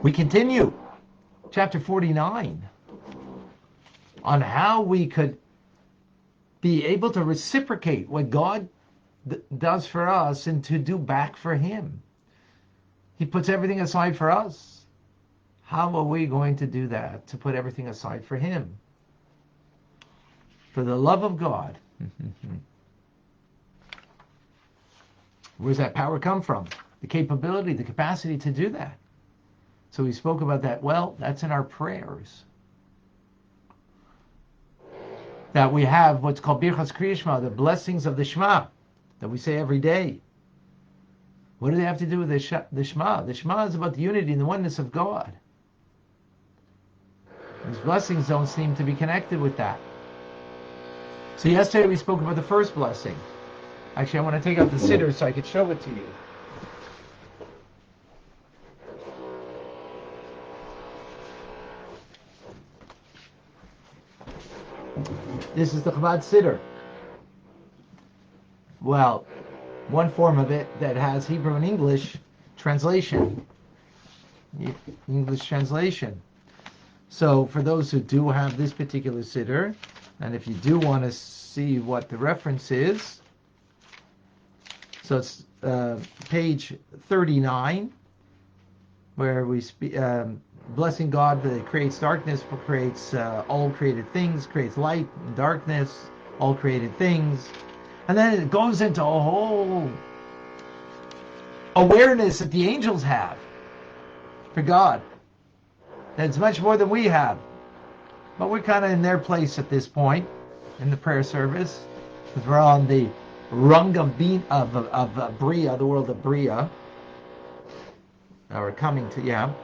We continue, chapter 49, on how we could be able to reciprocate what God does for us and to do back for Him. He puts everything aside for us. How are we going to do that, to put everything aside for Him? For the love of God. Where does that power come from? The capability, the capacity to do that. So we spoke about that. Well, that's in our prayers. That we have what's called Birchas Kriya Shema, the blessings of the Shema, that we say every day. What do they have to do with the Shema? The Shema is about the unity and the oneness of God. These blessings don't seem to be connected with that. So yesterday we spoke about the first blessing. Actually, I want to take out the siddur so I could show it to you. This is the Chabad siddur. Well, one form of it that has Hebrew and English translation. English translation. So for those who do have this particular siddur, and if you do want to see what the reference is, so it's page 39, where we speak, blessing God that creates darkness, creates all created things, creates light and darkness, all created things. And then it goes into a whole awareness that the angels have for God. That's much more than we have. But we're kind of in their place at this point in the prayer service, because we're on the rung of Bria, the world of Bria. Now we're coming to,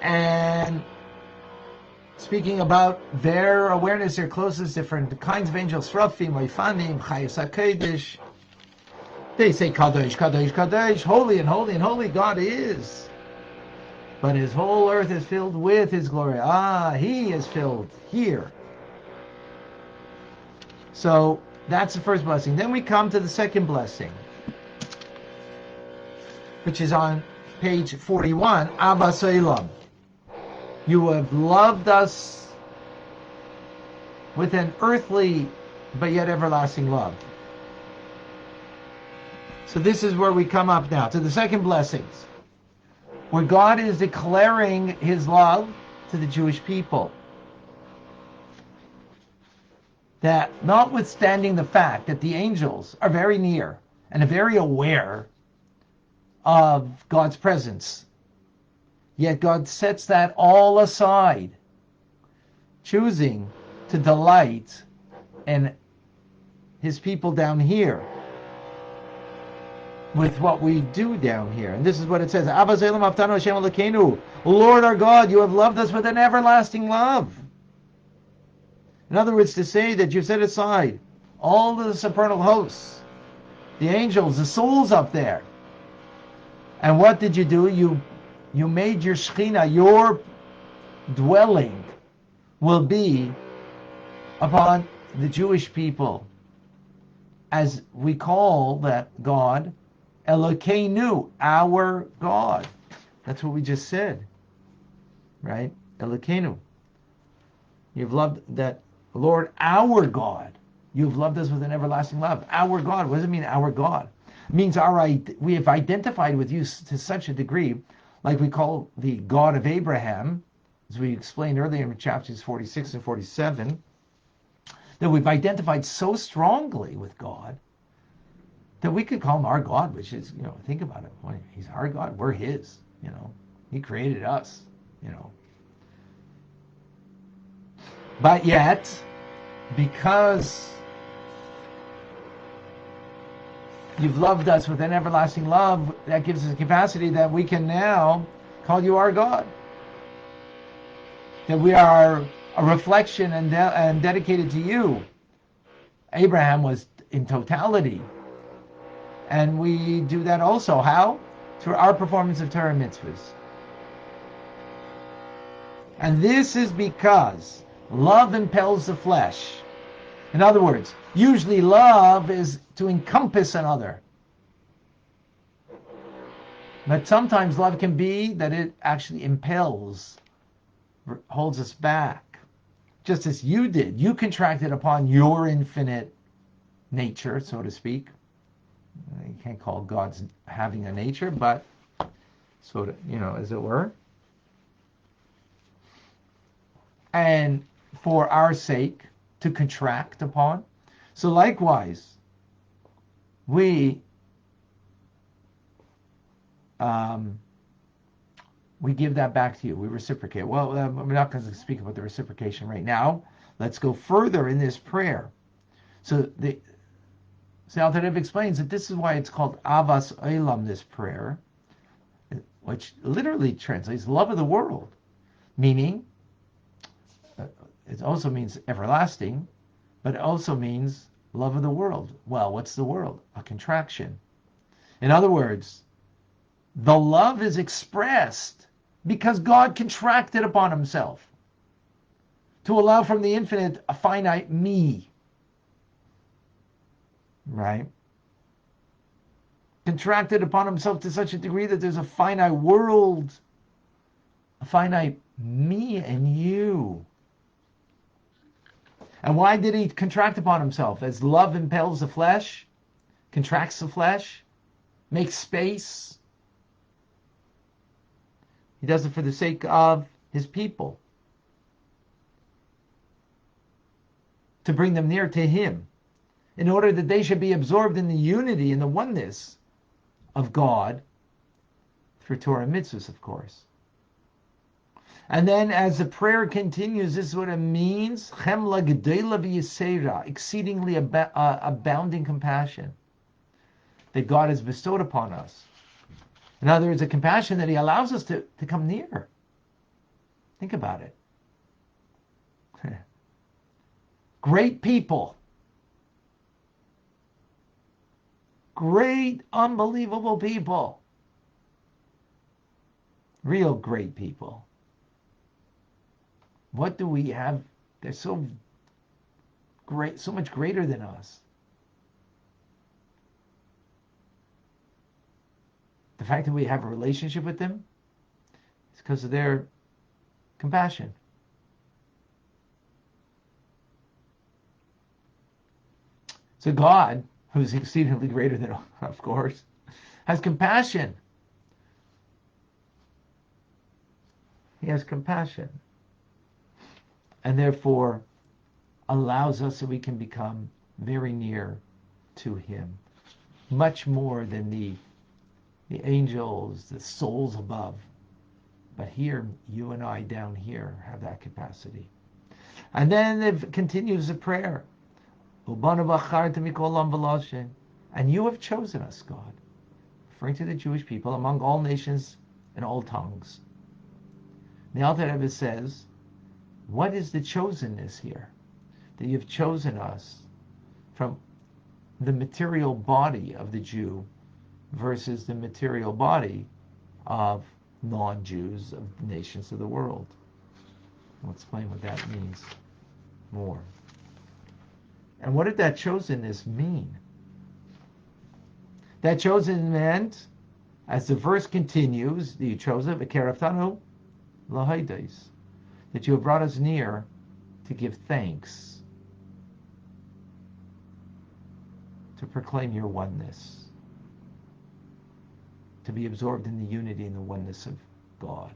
and speaking about their awareness, their closest, different kinds of angels, Srafim, Oifanim, Chayes HaKodesh. They say Kadosh, Kadosh, Kadosh, holy and holy and holy God is. But His whole earth is filled with His glory. He is filled here. So that's the first blessing. Then we come to the second blessing, which is on page 41, Abba Soilam. You have loved us with an earthly but yet everlasting love. So this is where we come up now to the second blessings, where God is declaring His love to the Jewish people. That notwithstanding the fact that the angels are very near and are very aware of God's presence, yet God sets that all aside, choosing to delight in His people down here with what we do down here. And this is what it says, Abba Zelam Aftanu Hashem Elokeinu, Lord our God, you have loved us with an everlasting love. In other words, to say that you've set aside all the supernal hosts, the angels, the souls up there. And what did you do? You made your Shekhinah, your dwelling, will be upon the Jewish people. As we call that God, Elokeinu, our God. That's what we just said. Right? Elokeinu. You've loved that, Lord, our God. You've loved us with an everlasting love. Our God. What does it mean, our God? It means we have identified with you to such a degree, like we call the God of Abraham, as we explained earlier in chapters 46 and 47, that we've identified so strongly with God that we could call Him our God, which is, think about it. He's our God, we're His, He created us, But yet, because you've loved us with an everlasting love, that gives us a capacity that we can now call you our God. That we are a reflection and dedicated to you. Abraham was in totality. And we do that also. How? Through our performance of Torah mitzvahs. And this is because love impels the flesh. In other words, usually love is to encompass another. But sometimes love can be that it actually impels, holds us back. Just as you did. You contracted upon your infinite nature, so to speak. You can't call God's having a nature, but sort of, as it were. And for our sake, to contract upon. So likewise, we give that back to you. We reciprocate. Well, we're not going to speak about the reciprocation right now. Let's go further in this prayer. So Alter Rebbe explains that this is why it's called Avas Olam, this prayer, which literally translates love of the world, meaning it also means everlasting, but it also means love of the world. Well, what's the world? A contraction. In other words, the love is expressed because God contracted upon himself to allow from the infinite a finite me. Right? Contracted upon himself to such a degree that there's a finite world, a finite me and you. And why did he contract upon himself? As love impels the flesh, contracts the flesh, makes space. He does it for the sake of his people, to bring them near to him, in order that they should be absorbed in the unity and the oneness of God through Torah and mitzvahs, of course. And then as the prayer continues, this is what it means: Chemla gedela v'yisera, exceedingly abounding compassion that God has bestowed upon us. In other words, a compassion that he allows us to come near. Think about it. Great people. Great, unbelievable people. Real great people. What do we have? They're so great, so much greater than us. The fact that we have a relationship with them is because of their compassion. So God, who's exceedingly greater than, of course, has compassion. He has compassion. And therefore allows us so we can become very near to him. Much more than the angels, the souls above. But here, you and I down here have that capacity. And then it continues the prayer. And you have chosen us, God, referring to the Jewish people, among all nations and all tongues. The Alter Rebbe says, what is the chosenness here? That you've chosen us from the material body of the Jew versus the material body of non-Jews of the nations of the world. I'll explain what that means more. And what did that chosenness mean? That chosen meant, as the verse continues, the chosen, v'keraftanu lahaides, that you have brought us near to give thanks, to proclaim your oneness, to be absorbed in the unity and the oneness of God.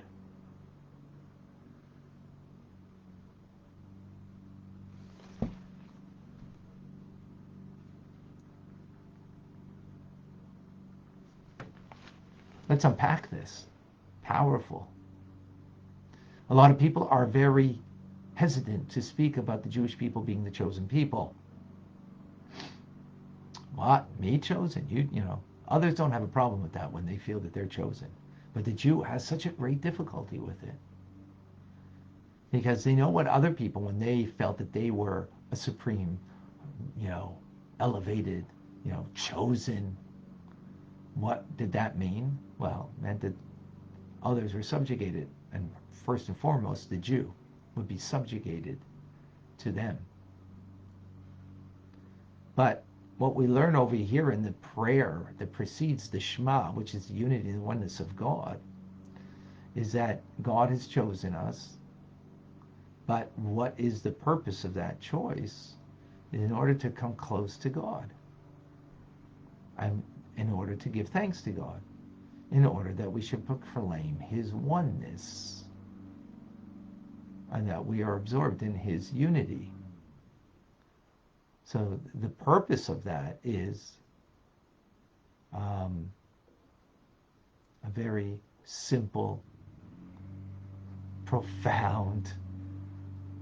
Let's unpack this. Powerful. A lot of people are very hesitant to speak about the Jewish people being the chosen people. What? Me chosen? You know. Others don't have a problem with that when they feel that they're chosen. But the Jew has such a great difficulty with it. Because they know what other people, when they felt that they were a supreme, elevated, chosen, what did that mean? Well, it meant that others were subjugated. And first and foremost, the Jew would be subjugated to them. But what we learn over here in the prayer that precedes the Shema, which is the unity and the oneness of God, is that God has chosen us, but what is the purpose of that choice? In order to come close to God, and in order to give thanks to God, in order that we should proclaim His oneness, and that we are absorbed in His unity. So the purpose of that is a very simple, profound,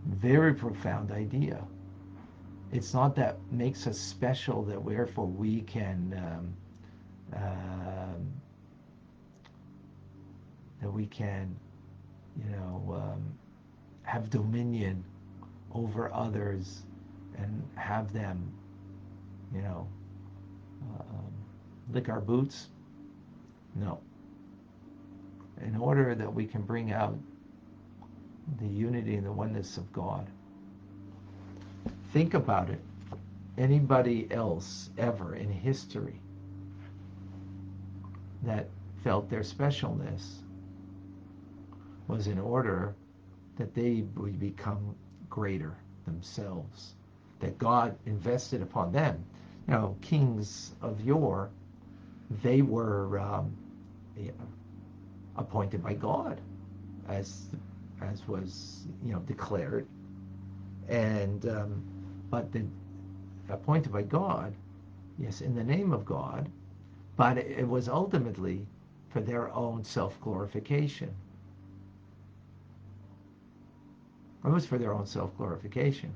very profound idea. It's not that makes us special, that wherefore we can have dominion over others and have them, lick our boots. No. In order that we can bring out the unity and the oneness of God. Think about it. Anybody else ever in history that felt their specialness was in order that they would become greater themselves, that God invested upon them. Kings of yore, they were appointed by God, as was declared, and but the appointed by God, yes, in the name of God, but it was ultimately for their own self-glorification. It was for their own self-glorification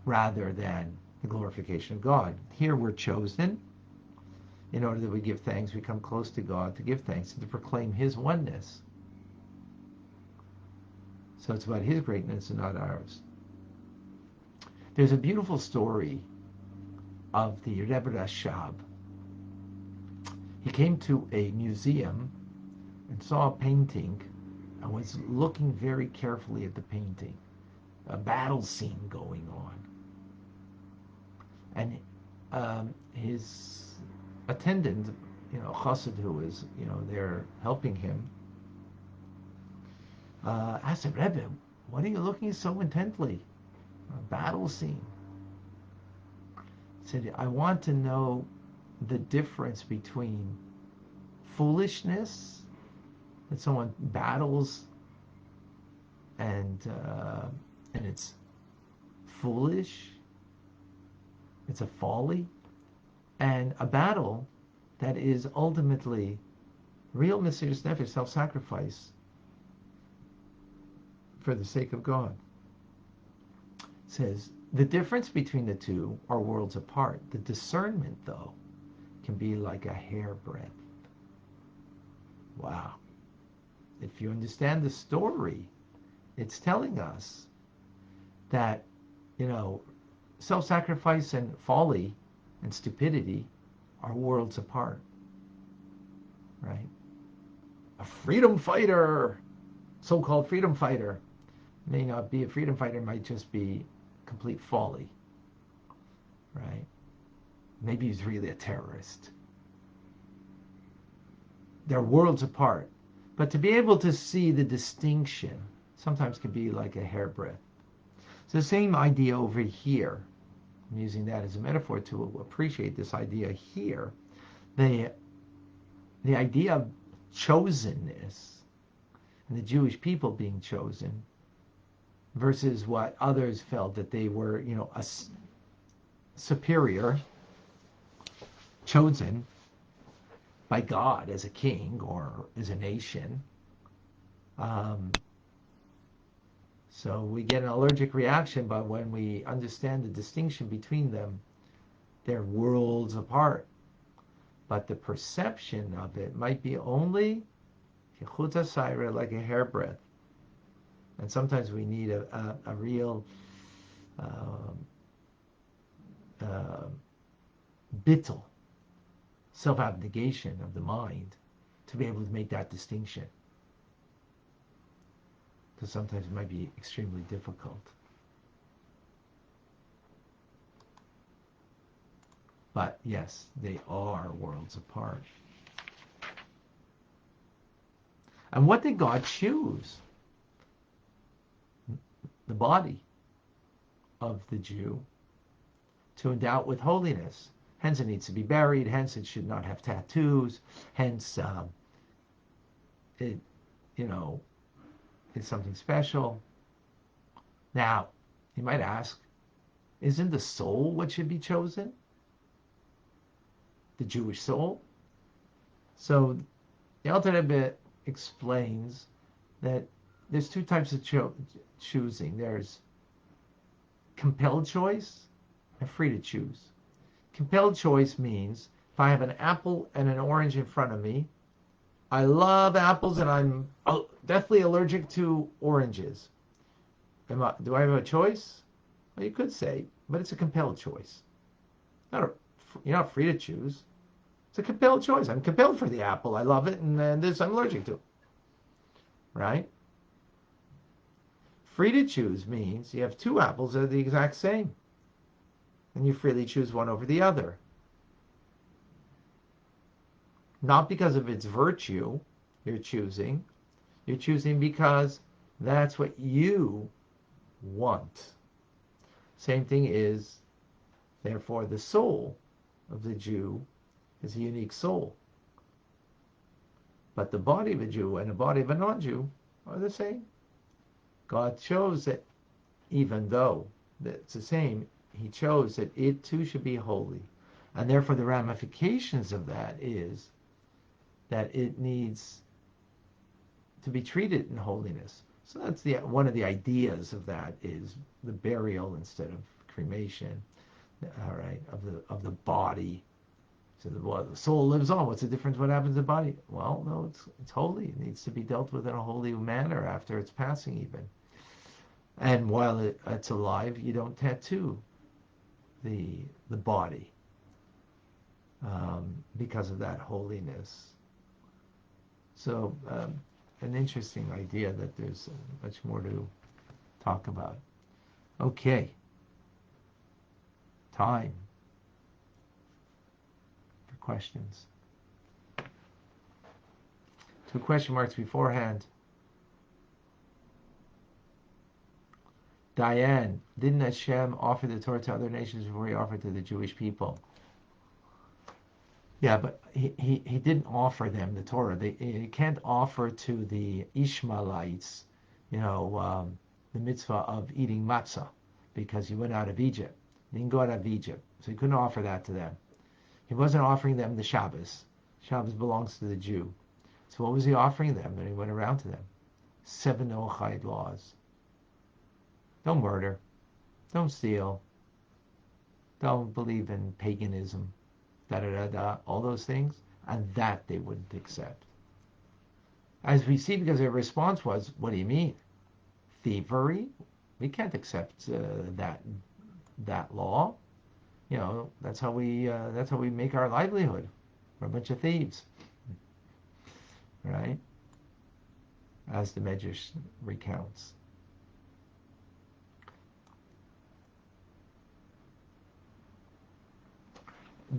rather than the glorification of God. Here we're chosen in order that we give thanks, we come close to God to give thanks and to proclaim His oneness. So it's about His greatness and not ours. There's a beautiful story of the Rebbe Rashab. He came to a museum and saw a painting and was looking very carefully at the painting. A battle scene going on. And his attendant, Chassid, who was, there helping him, asked him, Rebbe, what are you looking so intently? A battle scene. He said, I want to know the difference between foolishness, that someone battles and it's foolish, it's a folly, and a battle that is ultimately real mesirus nefesh, self-sacrifice for the sake of God. Says the difference between the two are worlds apart. The discernment, though, can be like a hairbreadth. Wow. If you understand the story, it's telling us that, self-sacrifice and folly and stupidity are worlds apart, right? A freedom fighter, so-called freedom fighter, may not be a freedom fighter, might just be complete folly, right? Maybe he's really a terrorist. They're worlds apart. But to be able to see the distinction sometimes can be like a hairbreadth. It's the same idea over here. I'm using that as a metaphor to appreciate this idea here. The idea of chosenness and the Jewish people being chosen versus what others felt that they were, a superior, chosen by God as a king or as a nation. So we get an allergic reaction, but when we understand the distinction between them, they're worlds apart. But the perception of it might be only like a hairbreadth. And sometimes we need a real bittul, self-abnegation of the mind to be able to make that distinction. Because sometimes it might be extremely difficult. But yes, they are worlds apart. And what did God choose? The body of the Jew to endow it with holiness. Hence it needs to be buried. Hence it should not have tattoos. Hence it, is something special. Now, you might ask, isn't the soul what should be chosen? The Jewish soul? So the Alter Rebbe explains that there's two types of choosing. There's compelled choice and free to choose. Compelled choice means if I have an apple and an orange in front of me, I love apples and I'm deathly allergic to oranges. Do I have a choice? Well, you could say, but it's a compelled choice. You're not free to choose. It's a compelled choice. I'm compelled for the apple. I love it, and this I'm allergic to. Right? Free to choose means you have two apples that are the exact same, and you freely choose one over the other. Not because of its virtue, you're choosing. You're choosing because that's what you want. Same thing is, therefore, the soul of the Jew is a unique soul. But the body of a Jew and the body of a non-Jew are the same. God chose that even though it's the same, he chose that it too should be holy. And therefore the ramifications of that is that it needs to be treated in holiness. So that's one of the ideas of that is the burial instead of cremation, all right, of the body. So the soul lives on. What's the difference? What happens to the body? Well, no, it's holy. It needs to be dealt with in a holy manner after its passing, even. And while it's alive, you don't tattoo the body because of that holiness. So an interesting idea that there's much more to talk about. Okay. Time for questions. 2 question marks beforehand. Diane, didn't Hashem offer the Torah to other nations before he offered to the Jewish people? Yeah, but he didn't offer them the Torah. He can't offer to the Ishmaelites, the mitzvah of eating matzah because he went out of Egypt. He didn't go out of Egypt, so he couldn't offer that to them. He wasn't offering them the Shabbos. Shabbos belongs to the Jew. So what was he offering them? And he went around to them. 7 Noahide laws. Don't murder. Don't steal. Don't believe in paganism. All those things. And that they wouldn't accept. As we see, because their response was, what do you mean? Thievery? We can't accept that law. That's how we make our livelihood. We're a bunch of thieves. Right? As the Medrash recounts.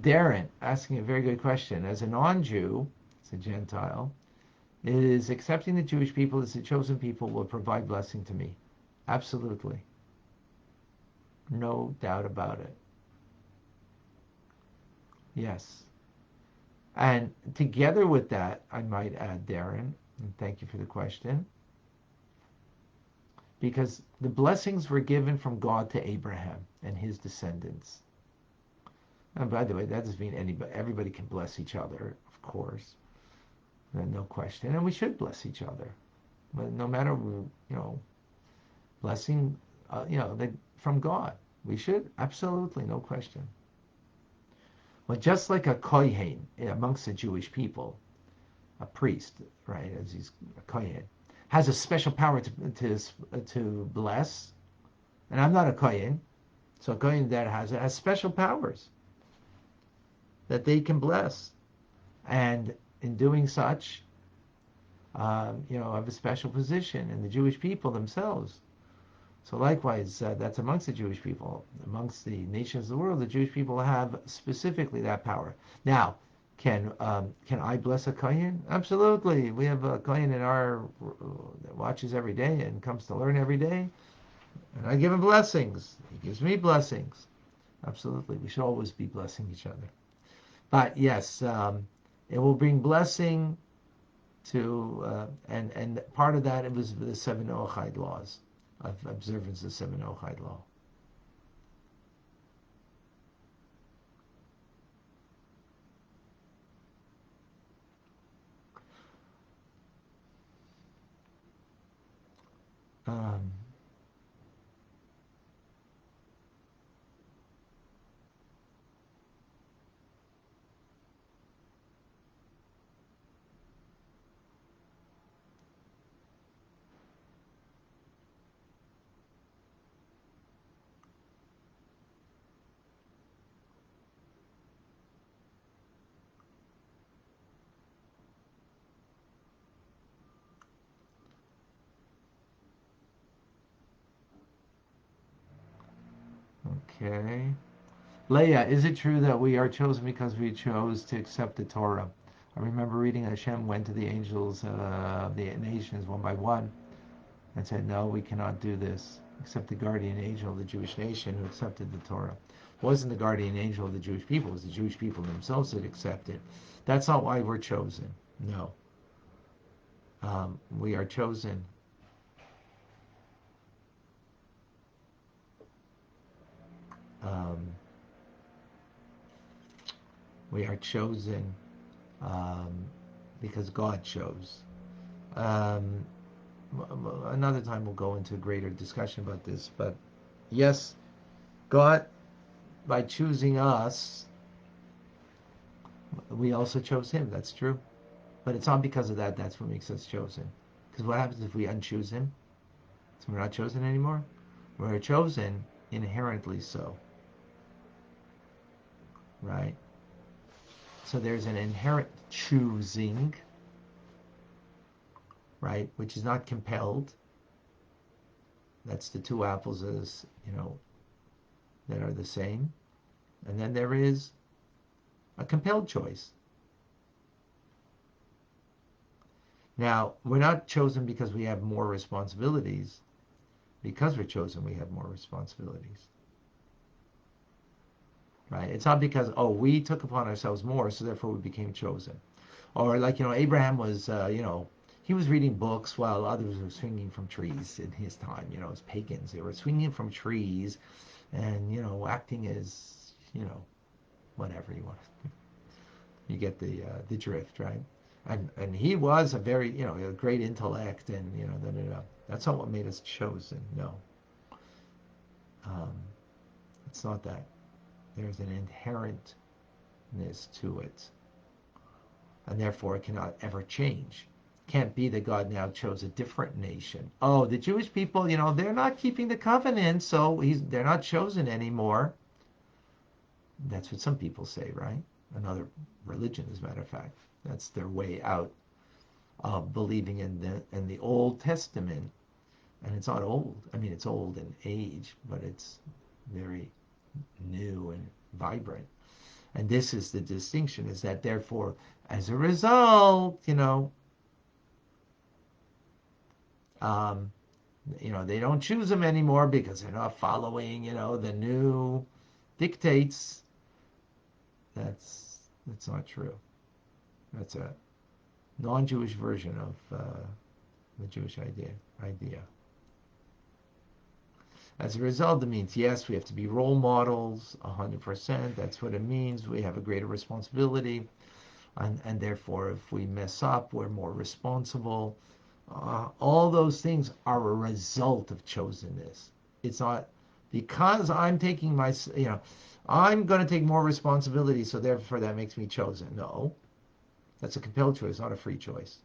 Darren asking a very good question. As a non-Jew, as a Gentile, is accepting the Jewish people as the chosen people will provide blessing to me. Absolutely. No doubt about it. Yes. And together with that, I might add, Darren, and thank you for the question, because the blessings were given from God to Abraham and his descendants. And by the way, that doesn't mean everybody can bless each other, of course. No question. And we should bless each other. But no matter, blessing, from God. We should, absolutely, no question. But just like a kohen amongst the Jewish people, a priest, right, as he's a kohen, has a special power to bless, and I'm not a kohen, so a kohen that has special powers that they can bless, and in doing such, have a special position in the Jewish people themselves. So likewise, that's amongst the Jewish people, amongst the nations of the world. The Jewish people have specifically that power. Now, can I bless a kohen? Absolutely. We have a kohen in our that watches every day and comes to learn every day, and I give him blessings. He gives me blessings. Absolutely. We should always be blessing each other. But yes, it will bring blessing to, and part of that, it was the seven Noachide laws, of observance of seven Noachide law. Um, okay. Leah, is it true that we are chosen because we chose to accept the Torah? I remember reading Hashem went to the angels of the nations one by one and said, no, we cannot do this, except the guardian angel of the Jewish nation who accepted the Torah. It wasn't the guardian angel of the Jewish people, it was the Jewish people themselves that accepted. That's not why we're chosen. No. We are chosen. Um, we are chosen because God chose. Um, Another time we'll go into a greater discussion about this, but yes, God, by choosing us, we also chose him. That's true. But it's not because of that. That's what makes us chosen. Because what happens if we unchoose him? So we're not chosen anymore? We're chosen inherently so. Right? So there's an inherent choosing, right? Which is not compelled. That's the two apples as, that are the same. And then there is a compelled choice. Now, we're not chosen because we have more responsibilities. Because we're chosen, we have more responsibilities. Right? It's not because, we took upon ourselves more, so therefore we became chosen. Or like, Abraham was, he was reading books while others were swinging from trees in his time, as pagans. They were swinging from trees and, acting as, whatever you want. You get the drift, right? And he was a very, a great intellect, and that's not what made us chosen. No, it's not that. There's an inherentness to it, and therefore it cannot ever change. Can't be that God now chose a different nation. Oh, the Jewish people, they're not keeping the covenant, so they're not chosen anymore. That's what some people say, right? Another religion, as a matter of fact. That's their way out of believing in the Old Testament. And it's not old. I mean, it's old in age, but it's very new and vibrant. And this is the distinction, is that therefore, as a result, they don't choose them anymore because they're not following, the new dictates. That's not true. That's a non-Jewish version of the Jewish idea. As a result, it means, yes, we have to be role models, 100%. That's what it means. We have a greater responsibility. And therefore, if we mess up, we're more responsible. All those things are a result of chosenness. It's not because I'm taking I'm going to take more responsibility, so therefore that makes me chosen. No, that's a compelled choice, not a free choice.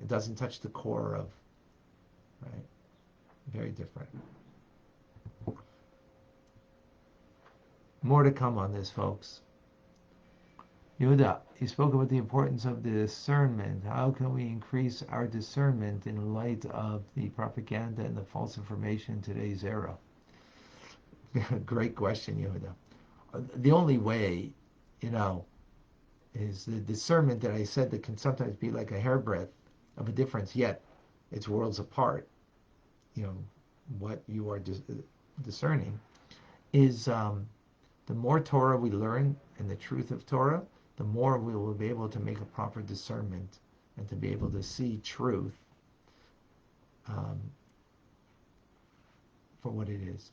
It doesn't touch the core of, right? Very different. More to come on this, folks. Yehuda, you spoke about the importance of discernment. How can we increase our discernment in light of the propaganda and the false information in today's era? Great question, Yehuda. The only way, is the discernment that I said that can sometimes be like a hairbreadth of a difference, yet it's worlds apart. What you are discerning is the more Torah we learn and the truth of Torah, the more we will be able to make a proper discernment and to be able to see truth for what it is.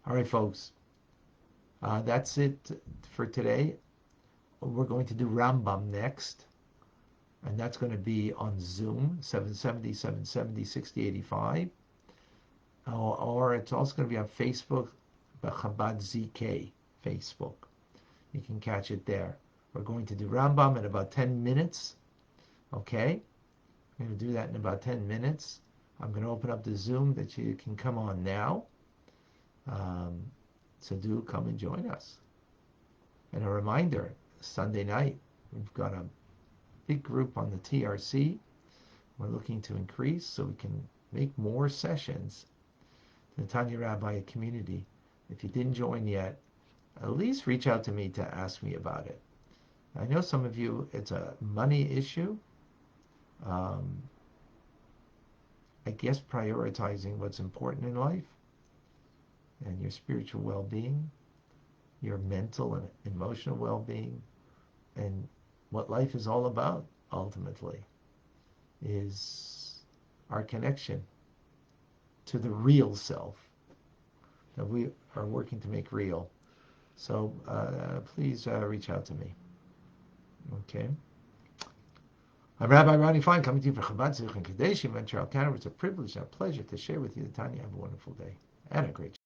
All right, folks. That's it for today. We're going to do Rambam next, and that's going to be on Zoom, 770, 6085. Or it's also going to be on Facebook, Chabad ZK Facebook. You can catch it there. We're going to do Rambam in about 10 minutes. Okay? I'm going to do that in about 10 minutes. I'm going to open up the Zoom that you can come on now. So do come and join us. And a reminder, Sunday night, we've got a big group on the TRC. We're looking to increase so we can make more sessions. The Tanya Rabbi community. If you didn't join yet, at least reach out to me to ask me about it. I know some of you, it's a money issue. I guess prioritizing what's important in life and your spiritual well-being, your mental and emotional well-being, and what life is all about, ultimately, is our connection to the real self that we are working to make real. So please reach out to me. Okay. I'm Rabbi Ronnie Fine, coming to you from Chabad Zichron Kadesh in Montreal, Canada. It's a privilege and a pleasure to share with you the Tanya. Have a wonderful day and a great